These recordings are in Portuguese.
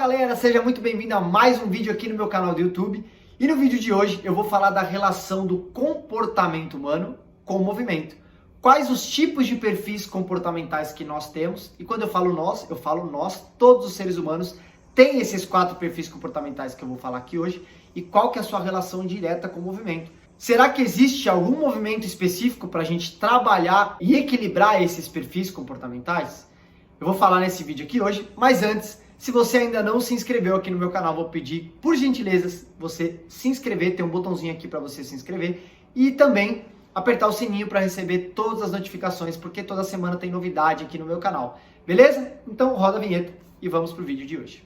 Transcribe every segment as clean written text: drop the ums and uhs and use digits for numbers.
galera, seja muito bem-vindo a mais um vídeo aqui no meu canal do YouTube. E no vídeo de hoje eu vou falar da relação do comportamento humano com o movimento. Quais os tipos de perfis comportamentais que nós temos? E quando eu falo nós, todos os seres humanos têm esses 4 perfis comportamentais que eu vou falar aqui hoje. E qual que é a sua relação direta com o movimento? Será que existe algum movimento específico para a gente trabalhar e equilibrar esses perfis comportamentais? Eu vou falar nesse vídeo aqui hoje, mas antes, se você ainda não se inscreveu aqui no meu canal, vou pedir, por gentileza, você se inscrever, tem um botãozinho aqui para você se inscrever e também apertar o sininho para receber todas as notificações, porque toda semana tem novidade aqui no meu canal, beleza? Então roda a vinheta e vamos pro vídeo de hoje.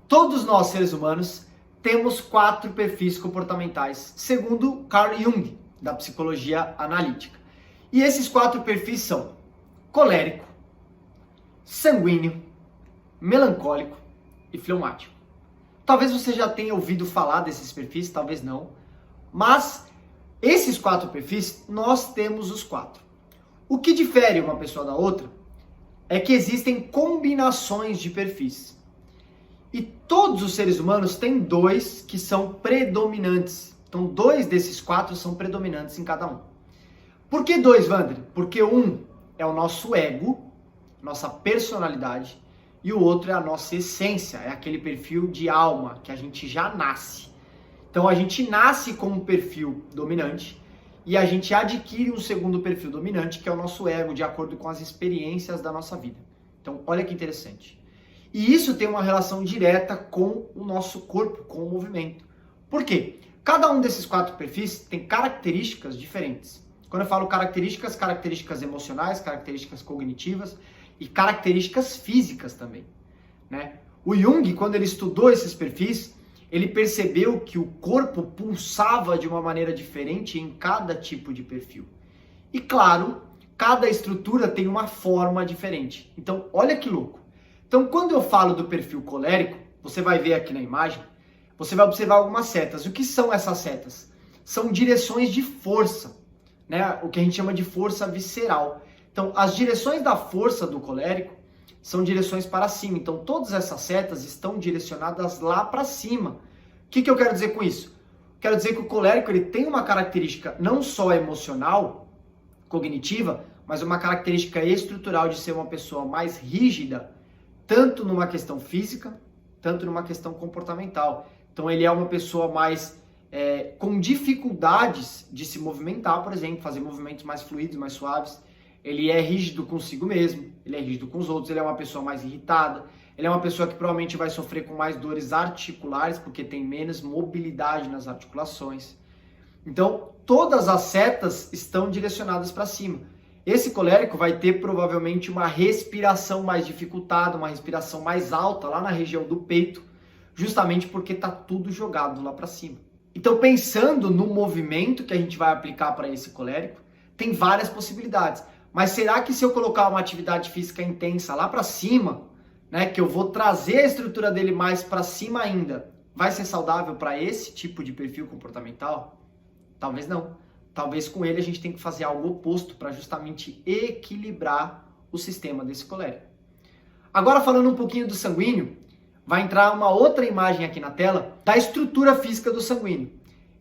Todos nós, seres humanos, temos 4 perfis comportamentais, segundo Carl Jung, da psicologia analítica. E esses 4 perfis são colérico, sanguíneo, melancólico e fleumático. Talvez você já tenha ouvido falar desses perfis, talvez não, mas esses 4 perfis, nós temos os 4. O que difere uma pessoa da outra é que existem combinações de perfis. E todos os seres humanos têm 2 que são predominantes. Então, 2 desses 4 são predominantes em cada um. Por que 2, Wander? Porque um é o nosso ego, nossa personalidade, e o outro é a nossa essência, é aquele perfil de alma que a gente já nasce. Então a gente nasce com um perfil dominante e a gente adquire um segundo perfil dominante, que é o nosso ego, de acordo com as experiências da nossa vida. Então olha que interessante. E isso tem uma relação direta com o nosso corpo, com o movimento. Por quê? Cada um desses 4 perfis tem características diferentes. Quando eu falo características emocionais, características cognitivas e características físicas também, né? O Jung, quando ele estudou esses perfis, ele percebeu que o corpo pulsava de uma maneira diferente em cada tipo de perfil. E claro, cada estrutura tem uma forma diferente. Então, olha que louco. Então, quando eu falo do perfil colérico, você vai ver aqui na imagem, você vai observar algumas setas. O que são essas setas? São direções de força, né? O que a gente chama de força visceral. Então, as direções da força do colérico são direções para cima. Então, todas essas setas estão direcionadas lá para cima. O que eu quero dizer com isso? Quero dizer que o colérico ele tem uma característica não só emocional, cognitiva, mas uma característica estrutural de ser uma pessoa mais rígida, tanto numa questão física, tanto numa questão comportamental. Então, ele é uma pessoa mais com dificuldades de se movimentar, por exemplo, fazer movimentos mais fluidos, mais suaves. Ele é rígido consigo mesmo, ele é rígido com os outros, ele é uma pessoa mais irritada, ele é uma pessoa que provavelmente vai sofrer com mais dores articulares, porque tem menos mobilidade nas articulações. Então, todas as setas estão direcionadas para cima. Esse colérico vai ter provavelmente uma respiração mais dificultada, uma respiração mais alta lá na região do peito, justamente porque está tudo jogado lá para cima. Então, pensando no movimento que a gente vai aplicar para esse colérico, tem várias possibilidades. Mas será que se eu colocar uma atividade física intensa lá para cima, né, que eu vou trazer a estrutura dele mais para cima ainda, vai ser saudável para esse tipo de perfil comportamental? Talvez não. Talvez com ele a gente tenha que fazer algo oposto para justamente equilibrar o sistema desse colérico. Agora falando um pouquinho do sanguíneo, vai entrar uma outra imagem aqui na tela da estrutura física do sanguíneo.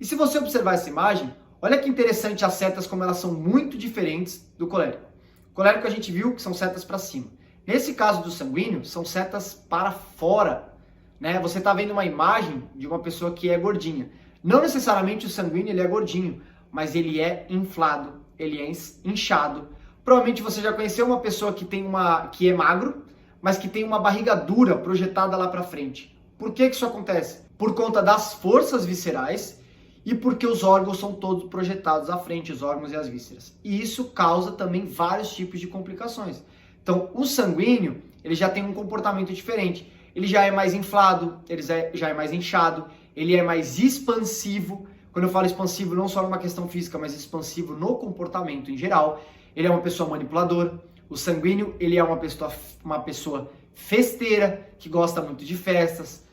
E se você observar essa imagem, olha que interessante as setas como elas são muito diferentes do colérico. O colérico a gente viu que são setas para cima. Nesse caso do sanguíneo, são setas para fora, né? Você está vendo uma imagem de uma pessoa que é gordinha. Não necessariamente o sanguíneo ele é gordinho, mas ele é inflado, ele é inchado. Provavelmente você já conheceu uma pessoa que é magro, mas que tem uma barriga dura projetada lá para frente. Por que isso acontece? Por conta das forças viscerais e porque os órgãos são todos projetados à frente, os órgãos e as vísceras. E isso causa também vários tipos de complicações. Então, o sanguíneo, ele já tem um comportamento diferente. Ele já é mais inflado, ele já é mais inchado, ele é mais expansivo. Quando eu falo expansivo, não só numa questão física, mas expansivo no comportamento em geral. Ele é uma pessoa manipuladora. O sanguíneo, ele é uma pessoa festeira, que gosta muito de festas,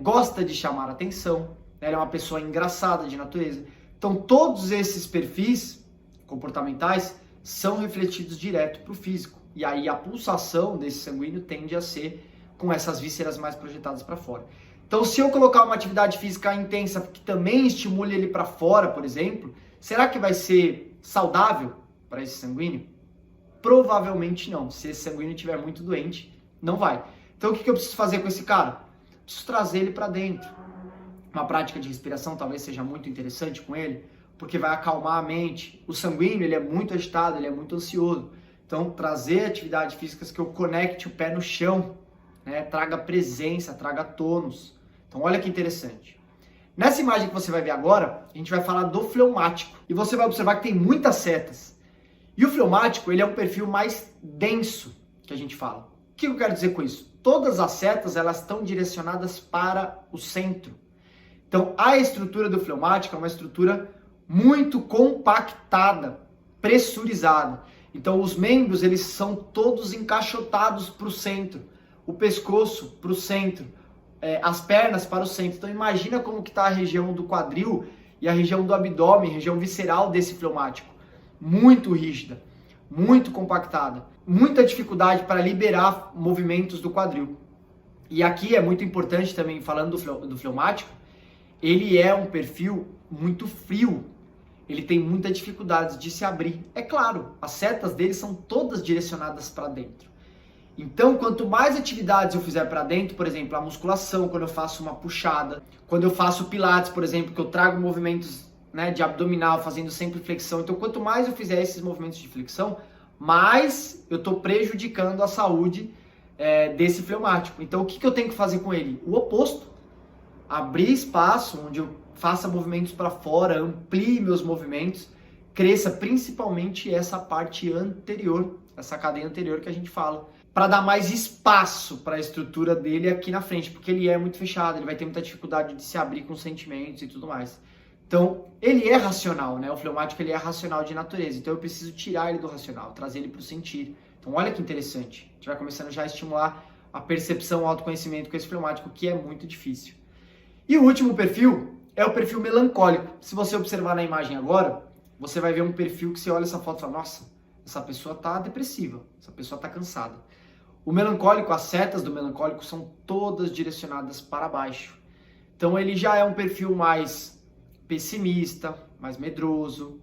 gosta de chamar atenção, né? Ele é uma pessoa engraçada de natureza. Então, todos esses perfis comportamentais são refletidos direto para o físico. e aí a pulsação desse sanguíneo tende a ser com essas vísceras mais projetadas para fora. Então, se eu colocar uma atividade física intensa que também estimule ele para fora, por exemplo, será que vai ser saudável para esse sanguíneo? Provavelmente não. Se esse sanguíneo estiver muito doente, não vai. Então, o que eu preciso fazer com esse cara? Preciso trazer ele para dentro. Uma prática de respiração talvez seja muito interessante com ele, porque vai acalmar a mente. O sanguíneo, ele é muito agitado, ele é muito ansioso. Então, trazer atividades físicas que eu conecte o pé no chão, né? Traga presença, traga tônus. Então, olha que interessante. Nessa imagem que você vai ver agora, a gente vai falar do fleumático. E você vai observar que tem muitas setas. E o fleumático, ele é um perfil mais denso, que a gente fala. O que eu quero dizer com isso? Todas as setas, elas estão direcionadas para o centro. Então, a estrutura do fleumático é uma estrutura muito compactada, pressurizada. Então, os membros, eles são todos encaixotados para o centro. O pescoço para o centro. As pernas para o centro. Então, imagina como que está a região do quadril e a região do abdômen, região visceral desse fleumático. Muito rígida, muito compactada. Muita dificuldade para liberar movimentos do quadril. E aqui é muito importante também, falando do fleumático, ele é um perfil muito frio. Ele tem muita dificuldade de se abrir. É claro, as setas dele são todas direcionadas para dentro. Então, quanto mais atividades eu fizer para dentro, por exemplo, a musculação, quando eu faço uma puxada, quando eu faço pilates, por exemplo, que eu trago movimentos, né, de abdominal, fazendo sempre flexão. Então, quanto mais eu fizer esses movimentos de flexão, mais eu estou prejudicando a saúde desse fleumático. Então, o que eu tenho que fazer com ele? O oposto. Abrir espaço onde eu faça movimentos para fora, amplie meus movimentos, cresça principalmente essa parte anterior, essa cadeia anterior que a gente fala, para dar mais espaço para a estrutura dele aqui na frente, porque ele é muito fechado, ele vai ter muita dificuldade de se abrir com sentimentos e tudo mais. Então, ele é racional, né? O fleumático, ele é racional de natureza, então eu preciso tirar ele do racional, trazer ele para o sentir. Então, olha que interessante, a gente vai começando já a estimular a percepção, o autoconhecimento com esse fleumático, que é muito difícil. E o último perfil é o perfil melancólico. Se você observar na imagem agora, você vai ver um perfil que você olha essa foto e fala, nossa, essa pessoa está depressiva, essa pessoa está cansada. O melancólico, as setas do melancólico são todas direcionadas para baixo. Então ele já é um perfil mais pessimista, mais medroso,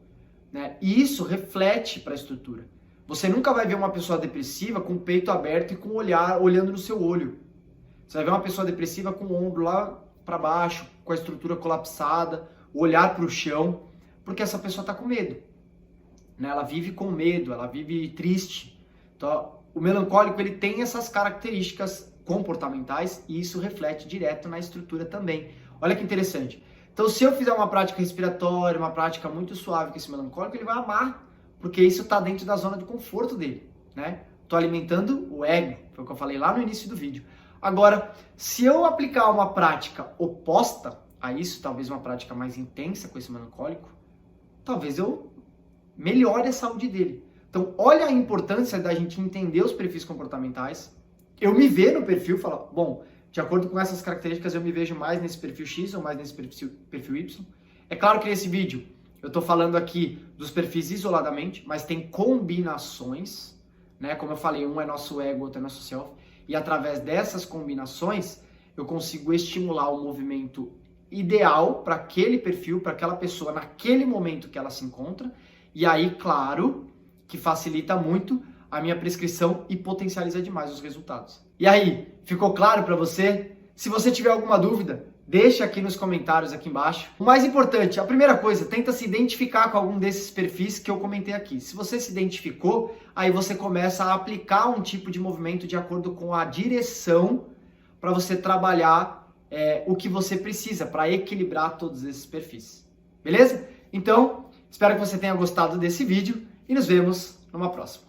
né? E isso reflete para a estrutura. Você nunca vai ver uma pessoa depressiva com o peito aberto e com o olhar olhando no seu olho. Você vai ver uma pessoa depressiva com o ombro lá para baixo, com a estrutura colapsada, o olhar para o chão, porque essa pessoa está com medo, né? Ela vive com medo, ela vive triste. Então, o melancólico, ele tem essas características comportamentais e isso reflete direto na estrutura também. Olha que interessante. Então, se eu fizer uma prática respiratória, uma prática muito suave com esse melancólico, ele vai amar, porque isso está dentro da zona de conforto dele, né? Estou alimentando o ego, foi o que eu falei lá no início do vídeo. Agora, se eu aplicar uma prática oposta a isso, talvez uma prática mais intensa com esse melancólico, talvez eu melhore a saúde dele. Então, olha a importância da gente entender os perfis comportamentais. Eu me ver no perfil e falar, bom, de acordo com essas características, eu me vejo mais nesse perfil X ou mais nesse perfil Y. É claro que nesse vídeo eu estou falando aqui dos perfis isoladamente, mas tem combinações, né? Como eu falei, um é nosso ego, outro é nosso self. E através dessas combinações, eu consigo estimular o movimento ideal para aquele perfil, para aquela pessoa, naquele momento que ela se encontra. E aí, claro, que facilita muito a minha prescrição e potencializa demais os resultados. E aí, ficou claro para você? Se você tiver alguma dúvida, deixa aqui nos comentários aqui embaixo. O mais importante, a primeira coisa, tenta se identificar com algum desses perfis que eu comentei aqui. Se você se identificou, aí você começa a aplicar um tipo de movimento de acordo com a direção para você trabalhar o que você precisa para equilibrar todos esses perfis. Beleza? Então, espero que você tenha gostado desse vídeo e nos vemos numa próxima.